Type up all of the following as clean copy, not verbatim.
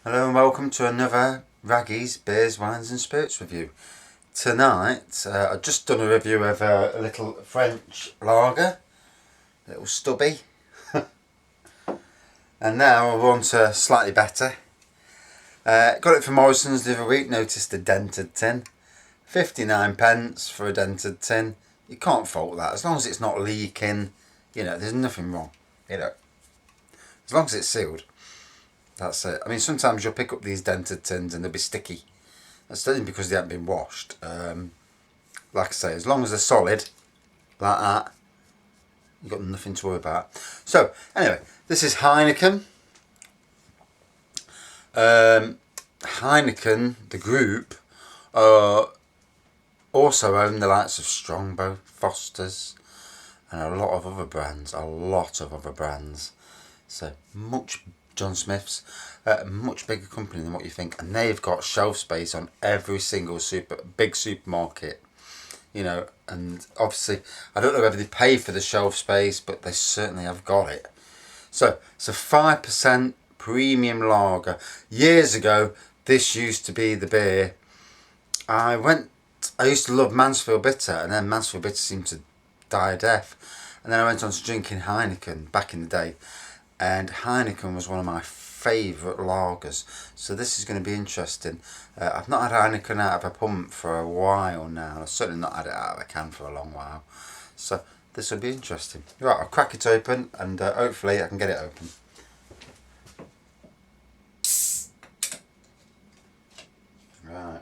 Hello and welcome to another Raggy's Beers, Wines and Spirits review. Tonight I've just done a review of a little French lager, a little stubby, and now we're on to slightly better. Got it from Morrison's the other week, noticed a dented tin. 59 pence for a dented tin. You can't fault that, as long as it's not leaking, there's nothing wrong, as long as it's sealed. That's it. I mean, sometimes you'll pick up these dented tins and they'll be sticky. That's only because they haven't been washed. Like I say, as long as they're solid, like that, you've got nothing to worry about. So, anyway, this is Heineken. Heineken, the group, also own the likes of Strongbow, Foster's, and a lot of other brands. So, John Smith's, a much bigger company than what you think, and they've got shelf space on every single big supermarket, and obviously I don't know whether they pay for the shelf space, but they certainly have got it. So it's a 5% premium lager. Years ago, this used to be the beer. I used to love Mansfield Bitter, and then Mansfield Bitter seemed to die a death, and then I went on to drinking Heineken back in the day. And Heineken was one of my favourite lagers. So this is going to be interesting. I've not had Heineken out of a pump for a while now. I've certainly not had it out of a can for a long while. So this will be interesting. Right, I'll crack it open and hopefully I can get it open. Right.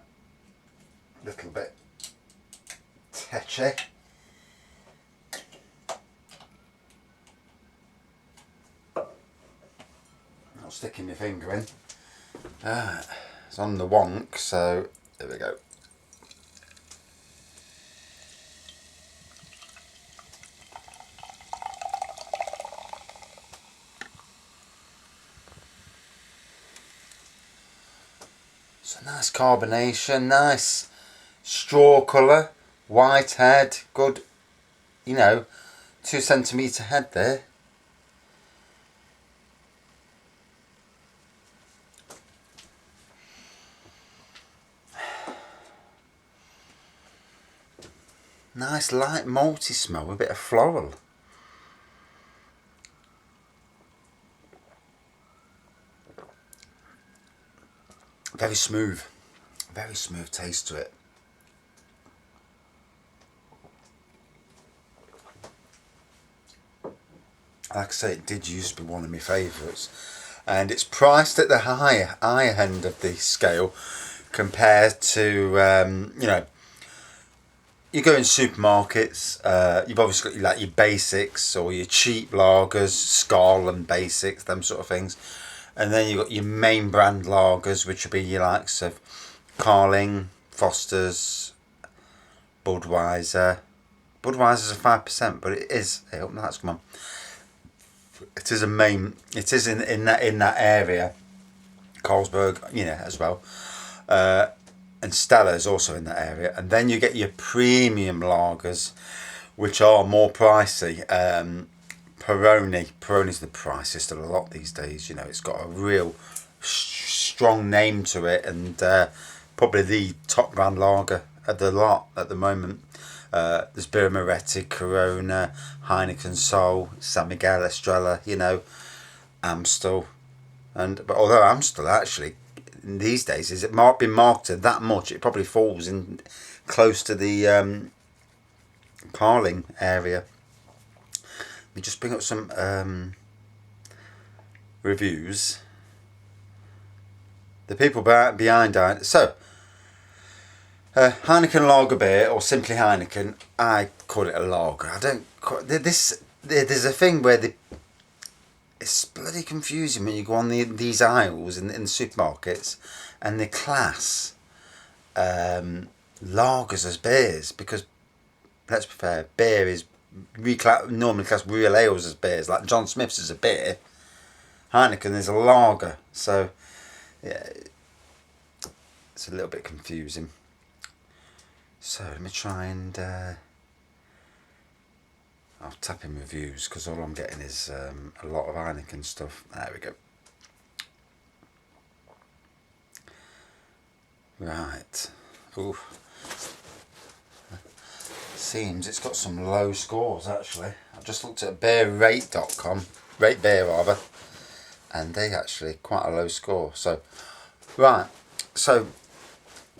A little bit tetchy. Sticking my finger in. It's on the wonk, so there we go. So nice carbonation, nice straw colour, white head, good, 2 centimetre head there. Nice light malty smell with a bit of floral. Very smooth taste to it. Like I say, it did used to be one of my favourites, and it's priced at the higher end of the scale compared to you go in supermarkets, you've obviously got your basics or your cheap lagers, Skol and basics, them sort of things. And then you've got your main brand lagers, which will be your likes of Carling, Foster's, Budweiser. Budweiser's a 5%, but it is, that's come on. It is in that area. Carlsberg, as well. And Stella is also in that area. And then you get your premium lagers, which are more pricey. Peroni's the priciest of a lot these days. It's got a real strong name to it, and probably the top brand lager of the lot at the moment. There's Birra Moretti, Corona, Heineken Sol, San Miguel, Estrella, Amstel. But although Amstel actually these days is it been marketed that much, it probably falls in close to the Carling area. Let me just bring up some reviews. The people behind it. So Heineken lager beer, or simply Heineken, I call it a lager. I don't call this. There's a thing where it's bloody confusing when you go on these aisles in the supermarkets and they class lagers as beers, because let's be fair, beer is normally classed real ales as beers. Like John Smith's is a beer, Heineken is a lager. So yeah, it's a little bit confusing. So let me try and I'll tap in reviews, because all I'm getting is a lot of Heineken stuff. There we go. Right. Ooh. Seems it's got some low scores actually. I've just looked at beerrate.com, rate beer rather, and they actually quite a low score. So, right. So,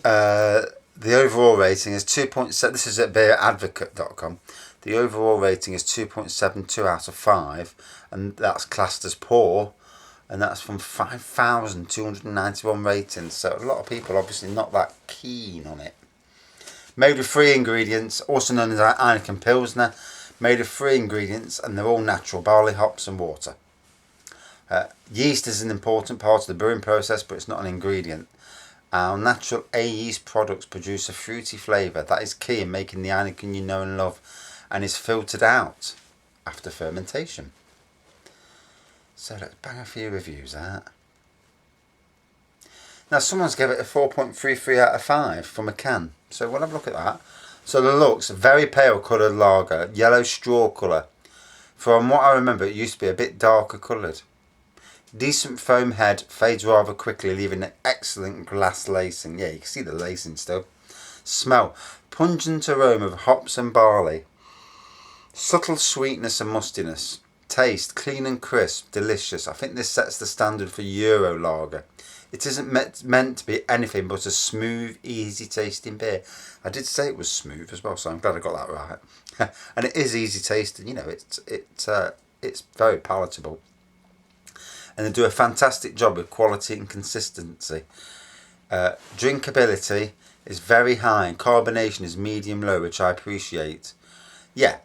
the overall rating is 2.7. This is at beeradvocate.com. The overall rating is 2.72 out of 5, and that's classed as poor, and that's from 5,291 ratings. So a lot of people obviously not that keen on it. Made with 3 ingredients, also known as Heineken Pilsner. Made of 3 ingredients, and they're all natural: barley, hops, and water. Yeast is an important part of the brewing process, but it's not an ingredient. Our natural A-yeast products produce a fruity flavour that is key in making the Heineken you know and love, and is filtered out after fermentation. So let's bang a few reviews out. Now someone's given it a 4.33 out of 5 from a can. So we'll have a look at that. So the looks, very pale coloured lager, yellow straw colour. From what I remember, it used to be a bit darker coloured. Decent foam head, fades rather quickly, leaving an excellent glass lacing. Yeah, you can see the lacing still. Smell, pungent aroma of hops and barley. Subtle sweetness and mustiness. Taste, clean and crisp, delicious. I think this sets the standard for Euro lager. It isn't meant to be anything but a smooth, easy tasting beer. I did say it was smooth as well, so I'm glad I got that right. And it is easy tasting. You know, it's very palatable. And they do a fantastic job with quality and consistency. Drinkability is very high, and carbonation is medium low, which I appreciate. Yeah.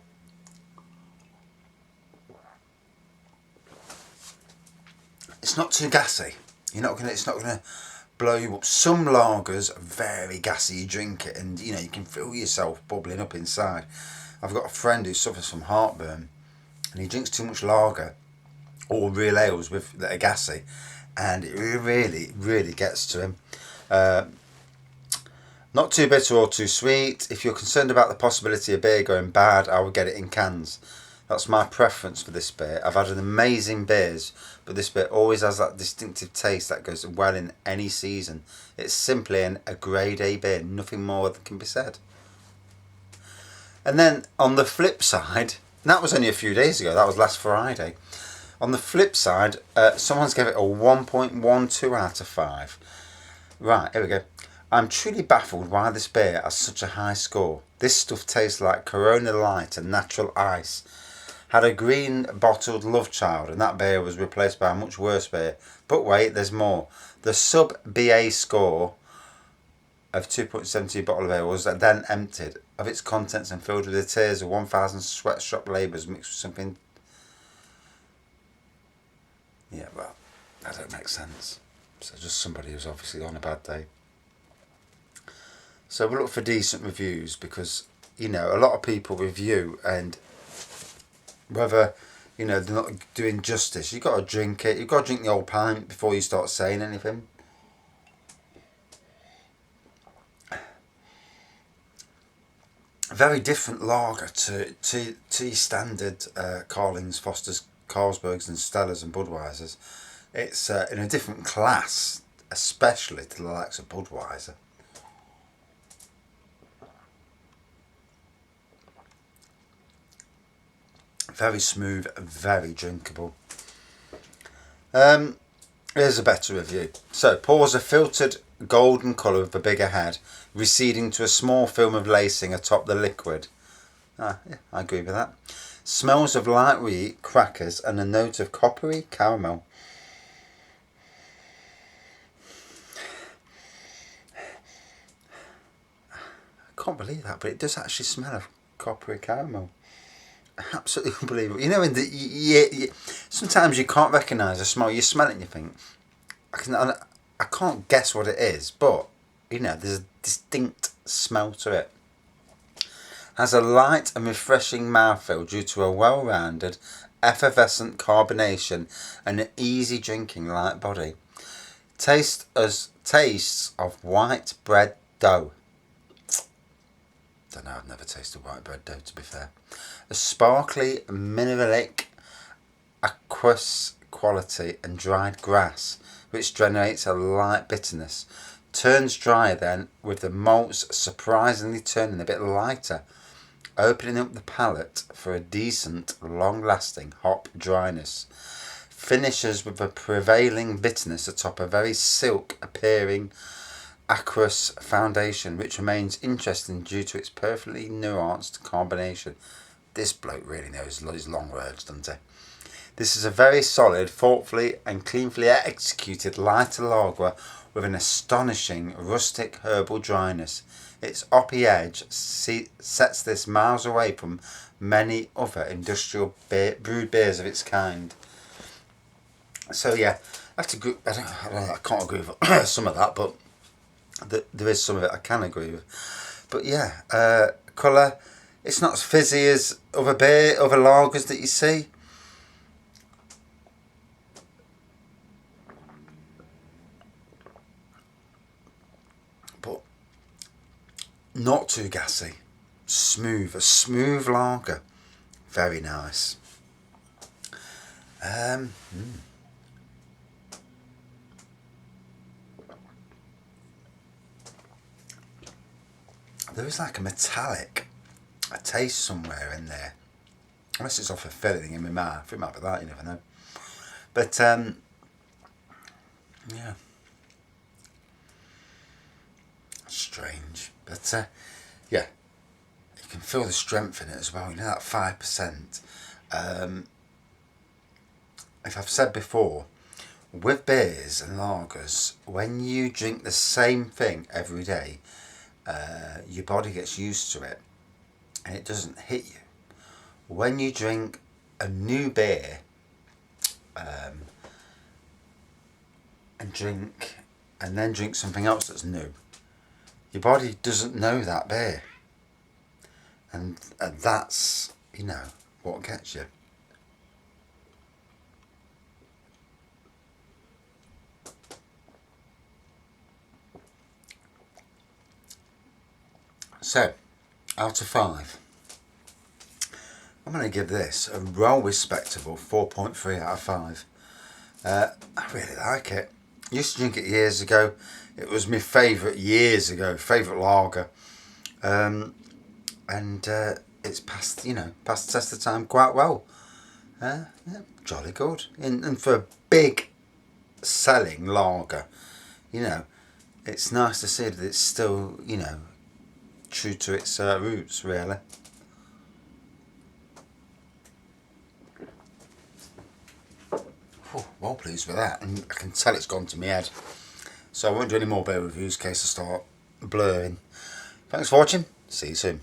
It's not too gassy. It's not gonna blow you up. Some lagers are very gassy. You drink it, and you can feel yourself bubbling up inside. I've got a friend who suffers from heartburn, and he drinks too much lager or real ales that are gassy, and it really, really gets to him. Not too bitter or too sweet. If you're concerned about the possibility of beer going bad, I would get it in cans. That's my preference for this beer. I've had an amazing beers, but this beer always has that distinctive taste that goes well in any season. It's simply a grade A beer, nothing more than can be said. And then on the flip side, that was only a few days ago, that was last Friday. On the flip side, someone's gave it a 1.12 out of 5. Right, here we go. I'm truly baffled why this beer has such a high score. This stuff tastes like Corona Light and natural ice. Had a green bottled Love Child, and that beer was replaced by a much worse beer. But wait, there's more. The sub-BA score of 2.72 bottle of ale was then emptied of its contents and filled with the tears of 1,000 sweatshop labourers mixed with something. Yeah, well, that don't make sense. So just somebody who's obviously on a bad day. So we'll look for decent reviews, because a lot of people review, and whether they're not doing justice, you've got to drink it. You've got to drink the old pint before you start saying anything. A very different lager to your standard Carlings, Fosters, Carlsbergs and Stellas and Budweisers. It's in a different class, especially to the likes of Budweiser. Very smooth, very drinkable. Here's a better review. So, pours a filtered golden colour with a bigger head, receding to a small film of lacing atop the liquid. Yeah, I agree with that. Smells of light wheat, crackers, and a note of coppery caramel. I can't believe that, but it does actually smell of coppery caramel. Absolutely unbelievable. Sometimes you can't recognise a smell. You smell it and you think, I can't guess what it is, but there's a distinct smell to it. Has a light and refreshing mouthfeel due to a well-rounded, effervescent carbonation and an easy drinking light body. Tastes of white bread dough. Don't know, I've never tasted white bread dough, to be fair. A sparkly, mineralic, aqueous quality and dried grass, which generates a light bitterness. Turns dry then, with the malts surprisingly turning a bit lighter, opening up the palate for a decent, long-lasting hop dryness. Finishes with a prevailing bitterness atop a very silk-appearing aqueous foundation, which remains interesting due to its perfectly nuanced combination. This bloke really knows his long words, doesn't he? This is a very solid, thoughtfully and cleanly executed lighter lager with an astonishing rustic herbal dryness. Its hoppy edge sets this miles away from many other industrial brewed beers of its kind. So yeah, I have to agree. I can't agree with some of that, but there is some of it I can agree with. But yeah, colour. It's not as fizzy as other lagers that you see. But not too gassy. Smooth. A smooth lager. Very nice. There is like a metallic taste somewhere in there. Unless it's off a filling in my mouth. It might be that, you never know. But, yeah. Strange. But, yeah. You can feel the strength in it as well. You know, that 5%. If I've said before, with beers and lagers, when you drink the same thing every day, your body gets used to it and it doesn't hit you. When you drink a new beer and then drink something else that's new, your body doesn't know that beer, and that's, you know, what gets you. So, out of 5, I'm going to give this a well respectable 4.3 out of 5. I really like it. Used to drink it years ago. It was my favourite lager. And it's passed the test of time quite well. Yeah, jolly good. And for a big selling lager, it's nice to see that it's still, true to its roots, really. Oh, well pleased with that, and I can tell it's gone to my head. So I won't do any more beer reviews in case I start blurring. Thanks for watching. See you soon.